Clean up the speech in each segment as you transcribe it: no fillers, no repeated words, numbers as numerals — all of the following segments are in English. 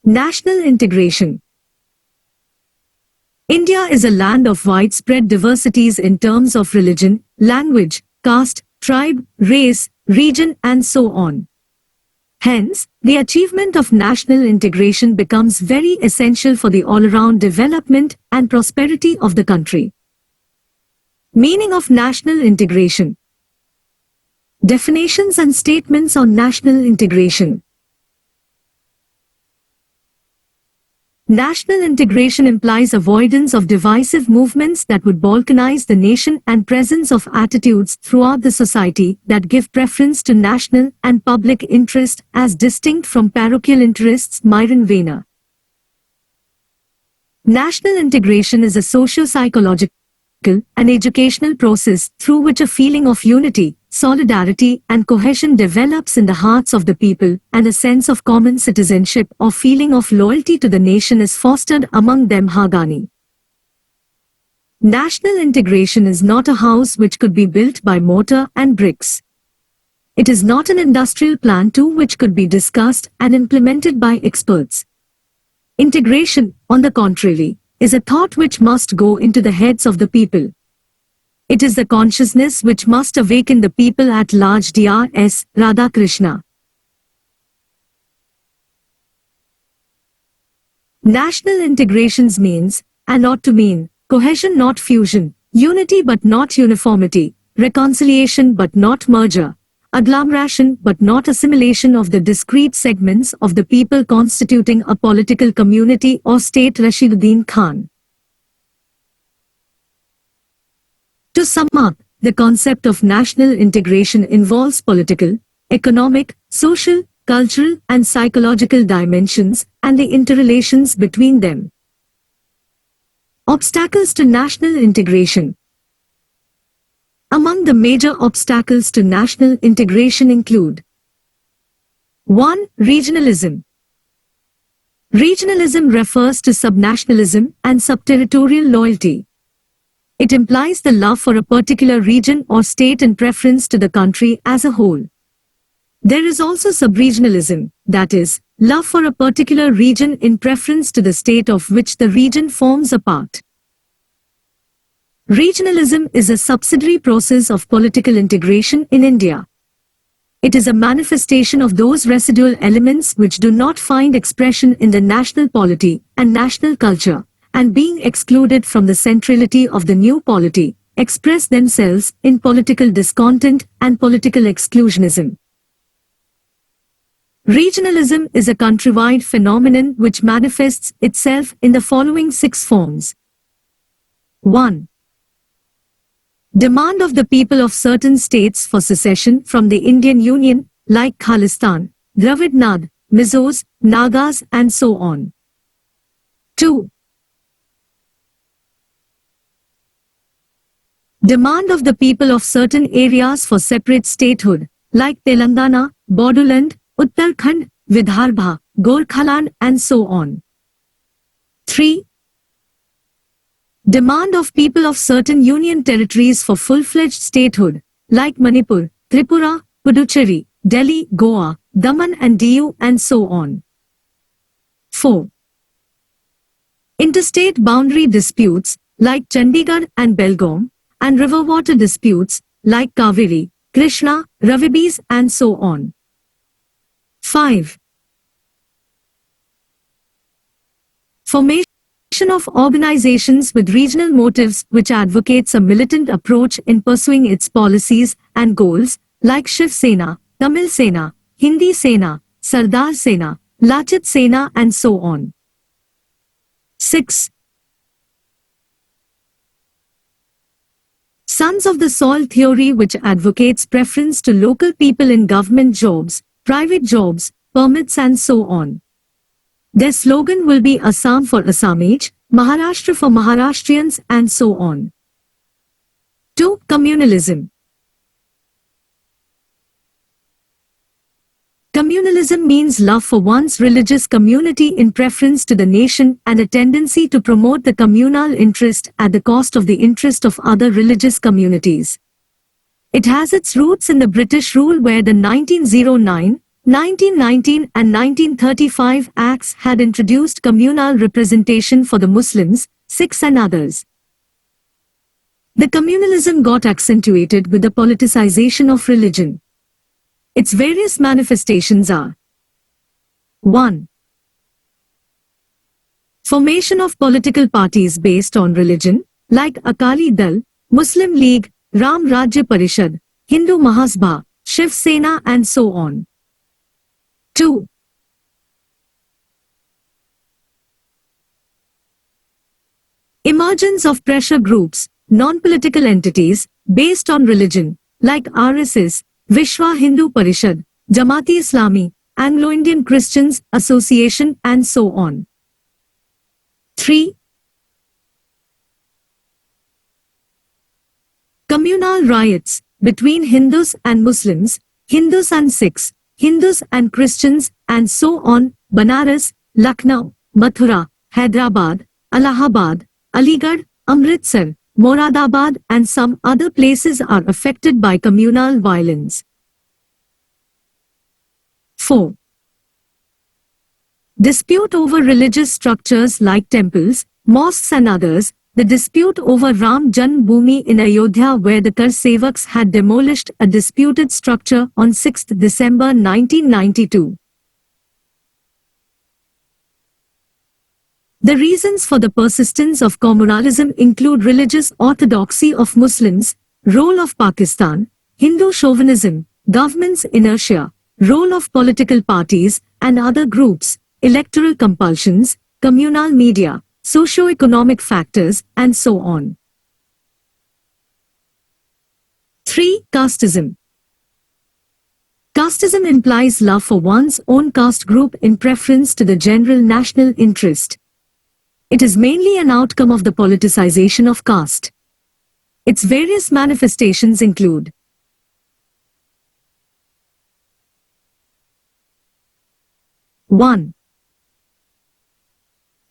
National integration. India is a land of widespread diversities in terms of religion, language, caste, tribe, race, region, and so on. Hence, the achievement of national integration becomes very essential for the all-around development and prosperity of the country. Meaning of national integration. Definitions and statements on national integration. National integration implies avoidance of divisive movements that would balkanize the nation and presence of attitudes throughout the society that give preference to national and public interest as distinct from parochial interests. Myron Weiner. National integration is a socio-psychological and educational process through which a feeling of unity, solidarity and cohesion develops in the hearts of the people, and a sense of common citizenship or feeling of loyalty to the nation is fostered among them. Hagani. National integration is not a house which could be built by mortar and bricks. It is not an industrial plan too which could be discussed and implemented by experts. Integration, on the contrary, is a thought which must go into the heads of the people. It is the consciousness which must awaken the people at large. Dr.S. Radhakrishna. National integrations means, and ought to mean, cohesion not fusion, unity but not uniformity, reconciliation but not merger, agglomeration but not assimilation of the discrete segments of the people constituting a political community or state. Rashiduddin Khan. To sum up, the concept of national integration involves political, economic, social, cultural and psychological dimensions and the interrelations between them. Obstacles to national integration. Among the major obstacles to national integration include 1. Regionalism. Regionalism refers to subnationalism and subterritorial loyalty. It implies the love for a particular region or state in preference to the country as a whole. There is also subregionalism, that is, love for a particular region in preference to the state of which the region forms a part. Regionalism is a subsidiary process of political integration in India. It is a manifestation of those residual elements which do not find expression in the national polity and national culture, and being excluded from the centrality of the new polity, express themselves in political discontent and political exclusionism. Regionalism is a countrywide phenomenon which manifests itself in the following 6 forms. 1. Demand of the people of certain states for secession from the Indian Union, like Khalistan, Dravid Nad, Mizos, Nagas and so on. 2. Demand of the people of certain areas for separate statehood, like Telangana, Bodoland, Uttarakhand, Vidarbha, Gorkhaland and so on. 3. Demand of people of certain union territories for full-fledged statehood, like Manipur, Tripura, Puducherry, Delhi, Goa, Daman and Diu and so on. 4. Interstate boundary disputes, like Chandigarh and Belgaum, and river water disputes, like Kaveri, Krishna, Ravibis and so on. 5. Formation of organizations with regional motives which advocates a militant approach in pursuing its policies and goals, like Shiv Sena, Tamil Sena, Hindi Sena, Sardar Sena, Lachit Sena and so on. 6. Sons of the soil theory which advocates preference to local people in government jobs, private jobs, permits and so on. Their slogan will be Assam for Assamese, Maharashtra for Maharashtrians and so on. 2. Communalism. Communalism means love for one's religious community in preference to the nation and a tendency to promote the communal interest at the cost of the interest of other religious communities. It has its roots in the British rule where the 1909 1919 and 1935 Acts had introduced communal representation for the Muslims, Sikhs and others. The communalism got accentuated with the politicization of religion. Its various manifestations are: 1. Formation of political parties based on religion, like Akali Dal, Muslim League, Ram Rajya Parishad, Hindu Mahasabha, Shiv Sena and so on. 2. Emergence of pressure groups, non-political entities, based on religion, like RSS, Vishwa Hindu Parishad, Jamaati Islami, Anglo-Indian Christians Association and so on. 3. Communal riots, between Hindus and Muslims, Hindus and Sikhs, Hindus and Christians and so on, Banaras, Lucknow, Mathura, Hyderabad, Allahabad, Aligarh, Amritsar, Moradabad and some other places are affected by communal violence. 4. Dispute over religious structures like temples, mosques and others. The dispute over Ram Janmabhoomi in Ayodhya, where the Kar Sevaks had demolished a disputed structure on 6 December 1992. The reasons for the persistence of communalism include religious orthodoxy of Muslims, role of Pakistan, Hindu chauvinism, government's inertia, role of political parties and other groups, electoral compulsions, communal media, socio-economic factors, and so on. 3. Casteism. Casteism implies love for one's own caste group in preference to the general national interest. It is mainly an outcome of the politicization of caste. Its various manifestations include: 1.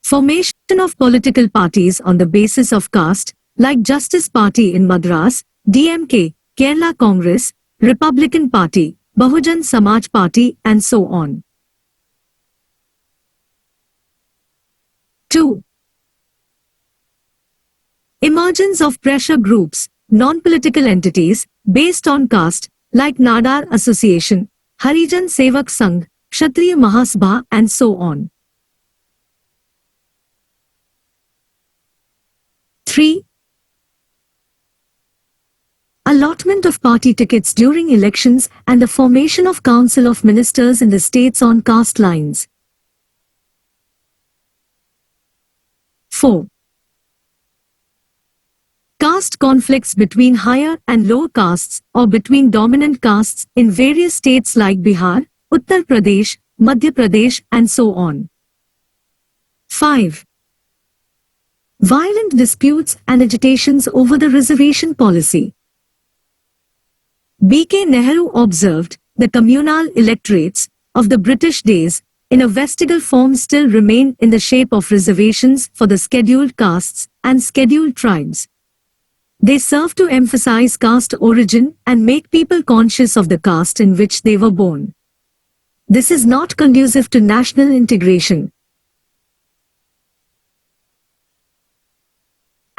Formation of political parties on the basis of caste, like Justice Party in Madras, DMK, Kerala Congress, Republican Party, Bahujan Samaj Party, and so on. 2. Emergence of pressure groups, non-political entities, based on caste, like Nadar Association, Harijan Sevak Sangh, Kshatriya Mahasabha, and so on. 3. Allotment of party tickets during elections and the formation of Council of Ministers in the states on caste lines. 4. Caste conflicts between higher and lower castes or between dominant castes in various states like Bihar, Uttar Pradesh, Madhya Pradesh, and so on. 5. Violent disputes and agitations over the reservation policy. B.K. Nehru observed, the communal electorates of the British days, in a vestigial form still remain in the shape of reservations for the scheduled castes and scheduled tribes. They serve to emphasize caste origin and make people conscious of the caste in which they were born. This is not conducive to national integration.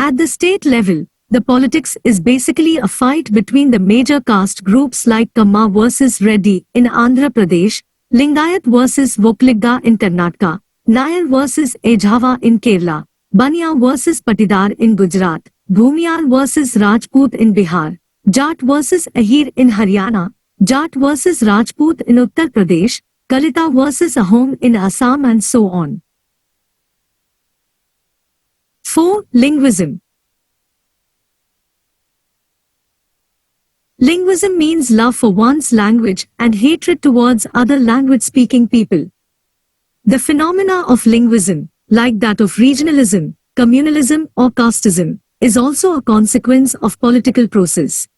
At the state level, the politics is basically a fight between the major caste groups like Kamma versus Reddy in Andhra Pradesh, Lingayat versus Vokligga in Karnataka, Nair versus Ejhava in Kerala, Baniya versus Patidar in Gujarat, Bhumiyar versus Rajput in Bihar, Jat versus Ahir in Haryana, Jat versus Rajput in Uttar Pradesh, Kalita versus Ahom in Assam, and so on. 4. Linguism. Linguism means love for one's language and hatred towards other language-speaking people. The phenomena of linguism, like that of regionalism, communalism or casteism, is also a consequence of political process.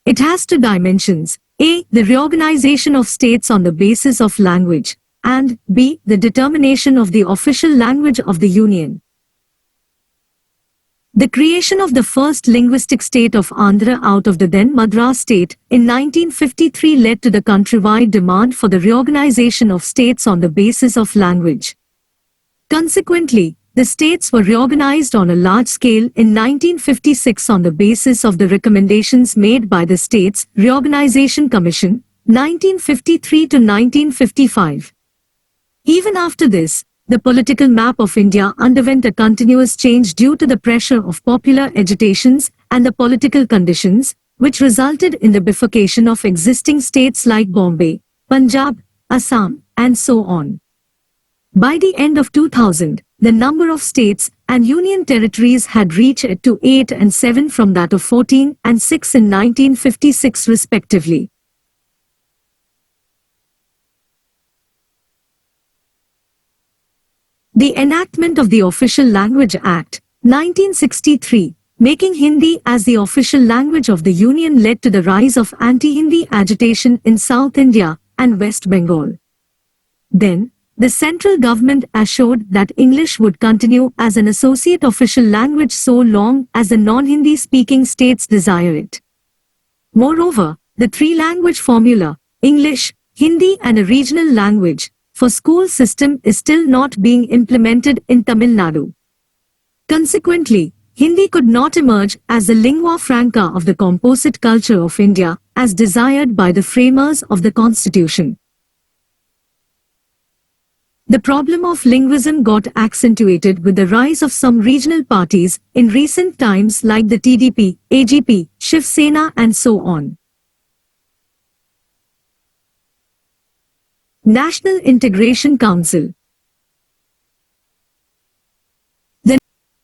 It has two dimensions: A. The reorganization of states on the basis of language, and B. The determination of the official language of the Union. The creation of the first linguistic state of Andhra out of the then Madras state in 1953 led to the countrywide demand for the reorganization of states on the basis of language. Consequently, the states were reorganized on a large scale in 1956 on the basis of the recommendations made by the States Reorganization Commission, 1953 to 1955. Even after this, the political map of India underwent a continuous change due to the pressure of popular agitations and the political conditions, which resulted in the bifurcation of existing states like Bombay, Punjab, Assam, and so on. By the end of 2000, the number of states and union territories had reached to 8 and 7 from that of 14 and 6 in 1956 respectively. The enactment of the Official Language Act, 1963, making Hindi as the official language of the Union led to the rise of anti-Hindi agitation in South India and West Bengal. Then, the central government assured that English would continue as an associate official language so long as the non-Hindi speaking states desire it. Moreover, the three-language formula, English, Hindi and a regional language, for school system is still not being implemented in Tamil Nadu. Consequently, Hindi could not emerge as the lingua franca of the composite culture of India as desired by the framers of the Constitution. The problem of linguism got accentuated with the rise of some regional parties in recent times like the TDP, AGP, Shiv Sena and so on. National Integration Council. The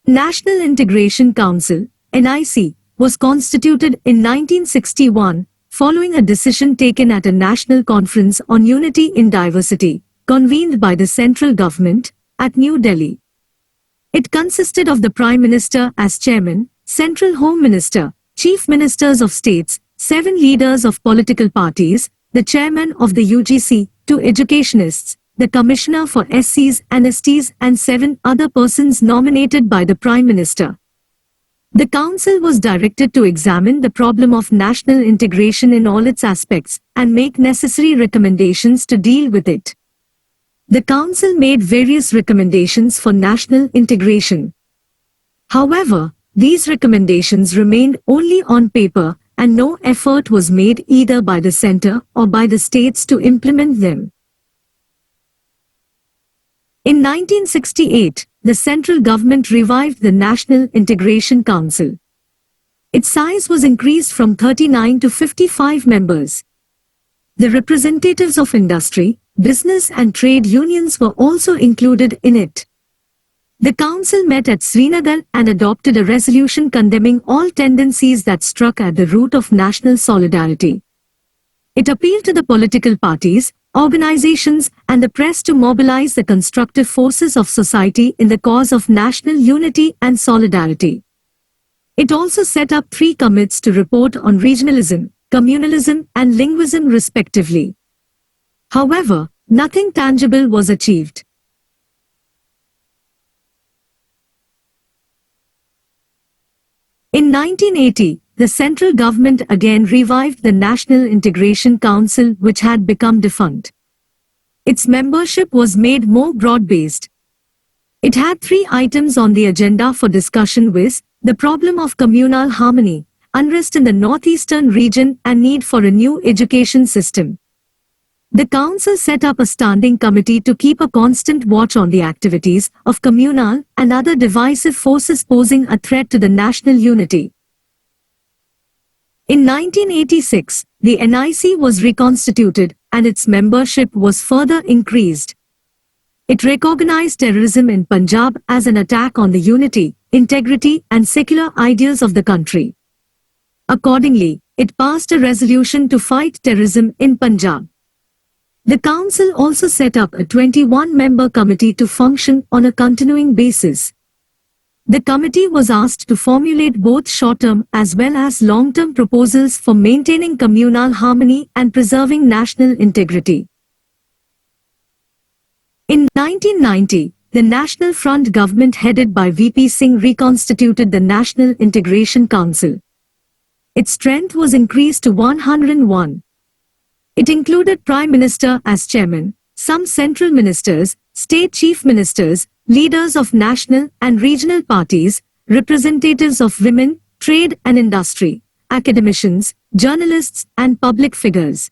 National Integration Council, NIC, was constituted in 1961 following a decision taken at a national conference on unity in diversity, convened by the central government at New Delhi. It consisted of the Prime Minister as chairman, Central Home Minister, Chief Ministers of states, 7 leaders of political parties, the chairman of the UGC, 2 educationists, the Commissioner for SCs and STs and 7 other persons nominated by the Prime Minister. The Council was directed to examine the problem of national integration in all its aspects and make necessary recommendations to deal with it. The Council made various recommendations for national integration. However, these recommendations remained only on paper and no effort was made either by the centre or by the states to implement them. In 1968, the central government revived the National Integration Council. Its size was increased from 39 to 55 members. The representatives of industry, business and trade unions were also included in it. The council met at Srinagar and adopted a resolution condemning all tendencies that struck at the root of national solidarity. It appealed to the political parties, organizations and the press to mobilize the constructive forces of society in the cause of national unity and solidarity. It also set up 3 committees to report on regionalism, communalism and linguism respectively. However, nothing tangible was achieved. In 1980, the central government again revived the National Integration Council which had become defunct. Its membership was made more broad-based. It had 3 items on the agenda for discussion viz. The problem of communal harmony, unrest in the northeastern region and need for a new education system. The council set up a standing committee to keep a constant watch on the activities of communal and other divisive forces posing a threat to the national unity. In 1986, the NIC was reconstituted and its membership was further increased. It recognized terrorism in Punjab as an attack on the unity, integrity and secular ideals of the country. Accordingly, it passed a resolution to fight terrorism in Punjab. The council also set up a 21-member committee to function on a continuing basis. The committee was asked to formulate both short-term as well as long-term proposals for maintaining communal harmony and preserving national integrity. In 1990, the National Front government headed by VP Singh reconstituted the National Integration Council. Its strength was increased to 101. It included Prime Minister as chairman, some central ministers, state chief ministers, leaders of national and regional parties, representatives of women, trade and industry, academicians, journalists and public figures.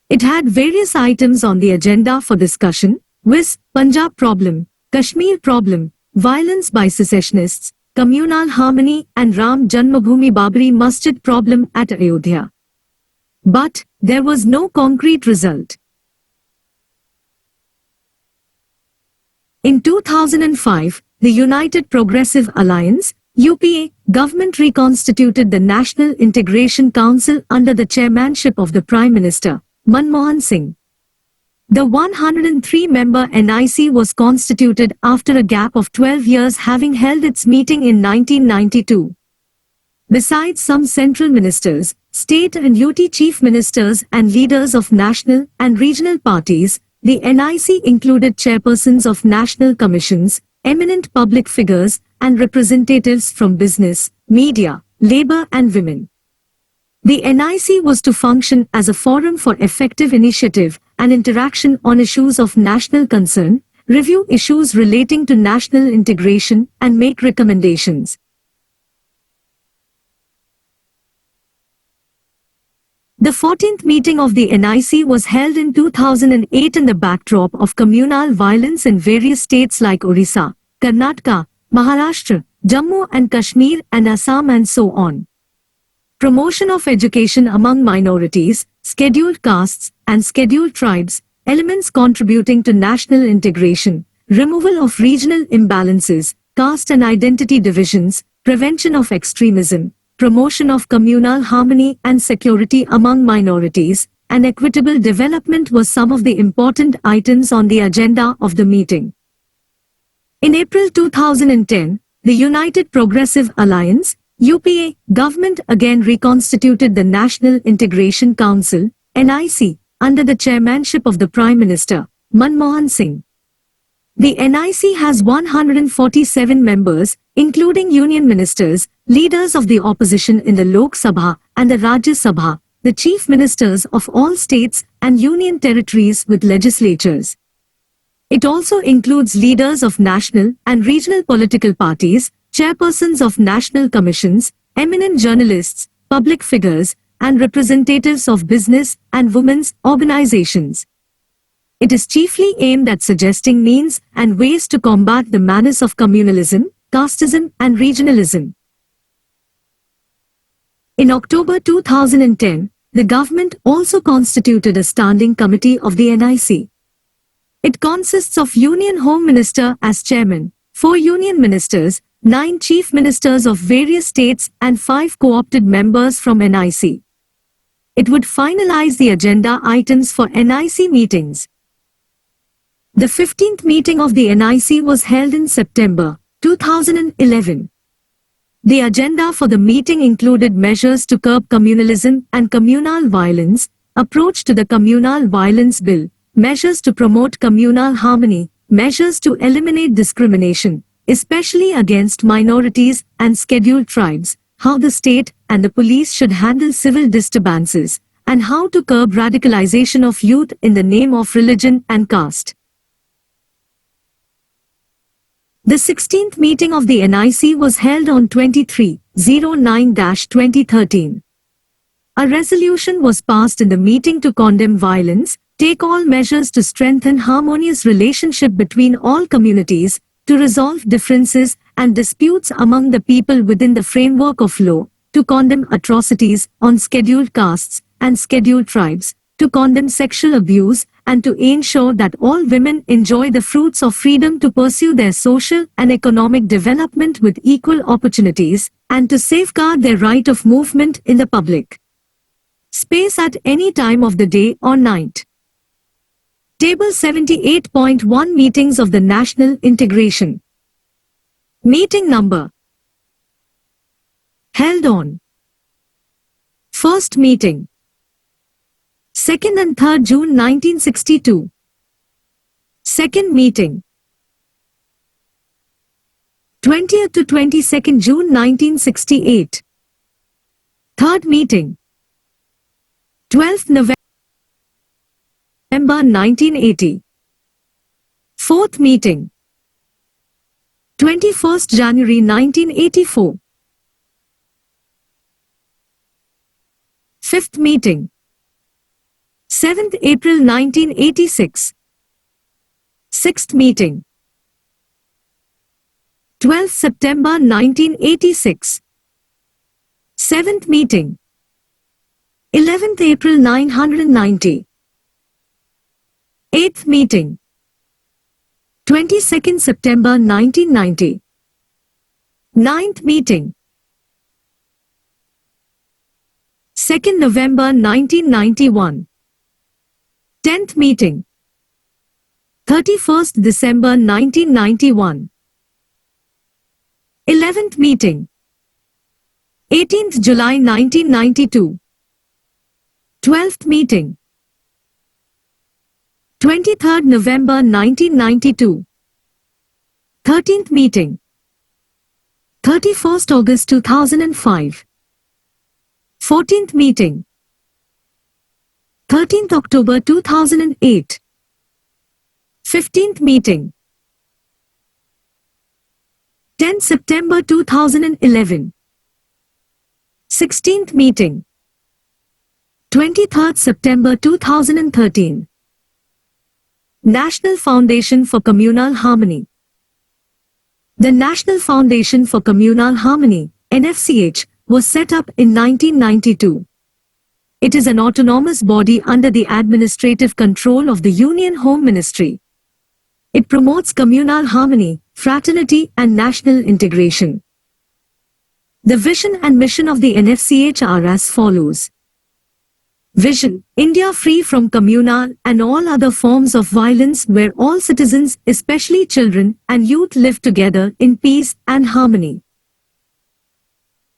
It had various items on the agenda for discussion, viz. Punjab problem, Kashmir problem, violence by secessionists, communal harmony and Ram Janmabhoomi Babri Masjid problem at Ayodhya. But there was no concrete result. In 2005, the United Progressive Alliance, UPA, government reconstituted the National Integration Council under the chairmanship of the Prime Minister, Manmohan Singh. The 103-member NIC was constituted after a gap of 12 years, having held its meeting in 1992. Besides some central ministers, state and UT chief ministers and leaders of national and regional parties, the NIC included chairpersons of national commissions, eminent public figures, and representatives from business, media, labor and women. The NIC was to function as a forum for effective initiative and interaction on issues of national concern, review issues relating to national integration, and make recommendations. The 14th meeting of the NIC was held in 2008 in the backdrop of communal violence in various states like Orissa, Karnataka, Maharashtra, Jammu and Kashmir and Assam and so on. Promotion of education among minorities, scheduled castes and scheduled tribes, elements contributing to national integration, removal of regional imbalances, caste and identity divisions, prevention of extremism, promotion of communal harmony and security among minorities, and equitable development was some of the important items on the agenda of the meeting. In April 2010, the United Progressive Alliance, UPA, government again reconstituted the National Integration Council, NIC, under the chairmanship of the Prime Minister, Manmohan Singh. The NIC has 147 members, including union ministers, leaders of the opposition in the Lok Sabha and the Rajya Sabha, the chief ministers of all states and union territories with legislatures. It also includes leaders of national and regional political parties, chairpersons of national commissions, eminent journalists, public figures, and representatives of business and women's organizations. It is chiefly aimed at suggesting means and ways to combat the manners of communalism, casteism, and regionalism. In October 2010, the government also constituted a standing committee of the NIC. It consists of Union Home Minister as chairman, 4 union ministers, 9 chief ministers of various states, and 5 co-opted members from NIC. It would finalize the agenda items for NIC meetings. The 15th meeting of the NIC was held in September 2011. The agenda for the meeting included measures to curb communalism and communal violence, approach to the communal violence bill, measures to promote communal harmony, measures to eliminate discrimination, especially against minorities and scheduled tribes, how the state and the police should handle civil disturbances, and how to curb radicalization of youth in the name of religion and caste. The 16th meeting of the NIC was held on 23/09/2013. A resolution was passed in the meeting to condemn violence, take all measures to strengthen harmonious relationship between all communities, to resolve differences and disputes among the people within the framework of law, to condemn atrocities on scheduled castes and scheduled tribes, to condemn sexual abuse, and to ensure that all women enjoy the fruits of freedom to pursue their social and economic development with equal opportunities, and to safeguard their right of movement in the public space at any time of the day or night. Table 78.1 Meetings of the National Integration. Meeting number. Held on. First meeting. 2nd and 3rd June 1962. Second meeting. 20th to 22nd June 1968. Third meeting. 12th November 1980. Fourth meeting. 21st January 1984. Fifth meeting. 7th April 1986. Sixth meeting. 12th September 1986. Seventh meeting. 11th April 1990. Eighth meeting. 22nd September 1990. Ninth meeting. 2nd November 1991. 10th meeting. 31st December 1991. 11th meeting. 18th July 1992. 12th meeting. 23rd November 1992. 13th meeting. 31st August 2005. 14th meeting. 13th October 2008. 15th meeting. 10th September 2011. 16th meeting. 23rd September 2013. National Foundation for Communal Harmony. The National Foundation for Communal Harmony, NFCH, was set up in 1992. It is an autonomous body under the administrative control of the Union Home Ministry. It promotes communal harmony, fraternity, and national integration. The vision and mission of the NFCH are as follows. Vision: India free from communal and all other forms of violence, where all citizens, especially children and youth, live together in peace and harmony.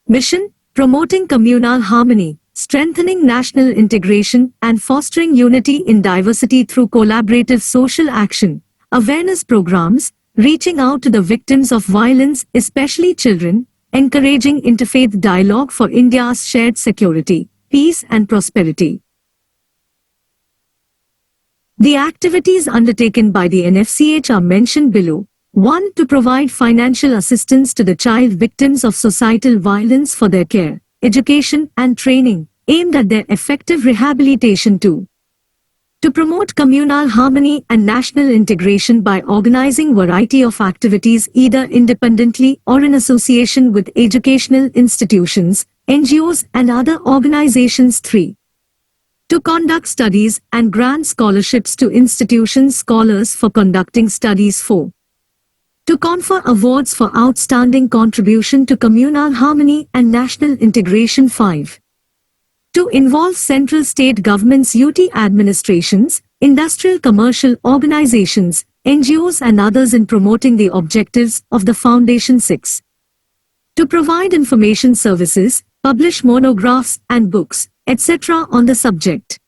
Mission: promoting communal harmony, strengthening national integration, and fostering unity in diversity through collaborative social action, awareness programs, reaching out to the victims of violence, especially children, encouraging interfaith dialogue for India's shared security, peace and prosperity. The activities undertaken by the NFCH are mentioned below. 1. To provide financial assistance to the child victims of societal violence for their care, education and training, aimed at their effective rehabilitation. 2. To promote communal harmony and national integration by organizing variety of activities either independently or in association with educational institutions, NGOs and other organizations. 3. To conduct studies and grant scholarships to institutions scholars for conducting studies. 4. To confer awards for outstanding contribution to communal harmony and national integration. 5. To involve central state governments, UT administrations, industrial commercial organizations, NGOs and others in promoting the objectives of the Foundation. 6. To provide information services, publish monographs and books, etc. on the subject.